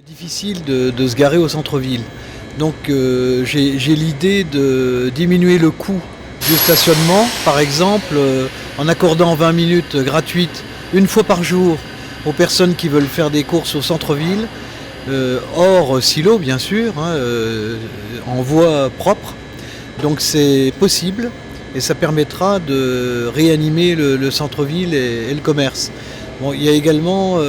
C'est difficile de se garer au centre-ville. Donc j'ai l'idée de diminuer le coût du stationnement, par exemple en accordant 20 minutes gratuites une fois par jour aux personnes qui veulent faire des courses au centre-ville, hors silo bien sûr, en voie propre. Donc c'est possible et ça permettra de réanimer le centre-ville et le commerce. Bon, il y a également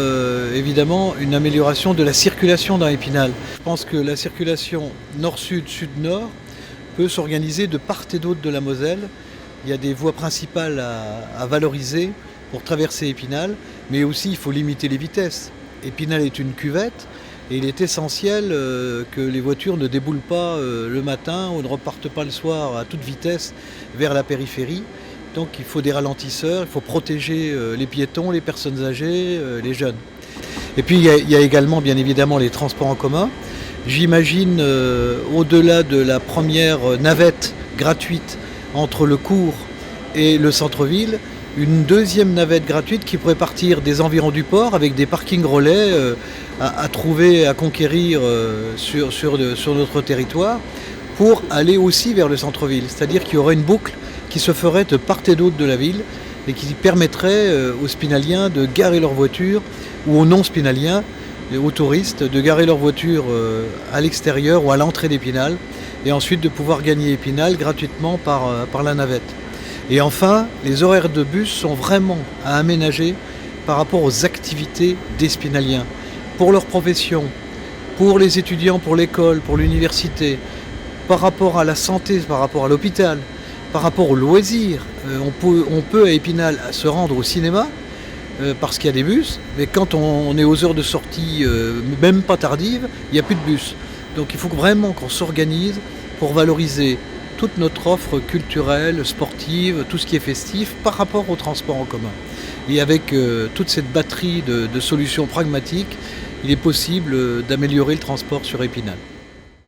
évidemment une amélioration de la circulation dans Épinal. Je pense que la circulation nord-sud, sud-nord peut s'organiser de part et d'autre de la Moselle. Il y a des voies principales à valoriser pour traverser Épinal, mais aussi il faut limiter les vitesses. Épinal est une cuvette et il est essentiel que les voitures ne déboulent pas le matin ou ne repartent pas le soir à toute vitesse vers la périphérie. Donc il faut des ralentisseurs, il faut protéger les piétons, les personnes âgées, les jeunes. Et puis il y a également bien évidemment les transports en commun. J'imagine au-delà de la première navette gratuite entre le cours et le centre-ville, une deuxième navette gratuite qui pourrait partir des environs du port avec des parkings relais à trouver, à conquérir sur notre territoire pour aller aussi vers le centre-ville. C'est-à-dire qu'il y aurait une boucle qui se ferait de part et d'autre de la ville et qui permettrait aux spinaliens de garer leur voiture ou aux non-spinaliens, aux touristes, de garer leur voiture à l'extérieur ou à l'entrée d'Épinal et ensuite de pouvoir gagner Épinal gratuitement par la navette. Et enfin, les horaires de bus sont vraiment à aménager par rapport aux activités des spinaliens, pour leur profession, pour les étudiants, pour l'école, pour l'université, par rapport à la santé, par rapport à l'hôpital, par rapport aux loisirs. On peut à Épinal se rendre au cinéma parce qu'il y a des bus, mais quand on est aux heures de sortie, même pas tardives, il n'y a plus de bus. Donc il faut vraiment qu'on s'organise pour valoriser toute notre offre culturelle, sportive, tout ce qui est festif par rapport au transport en commun. Et avec toute cette batterie de solutions pragmatiques, il est possible d'améliorer le transport sur Épinal.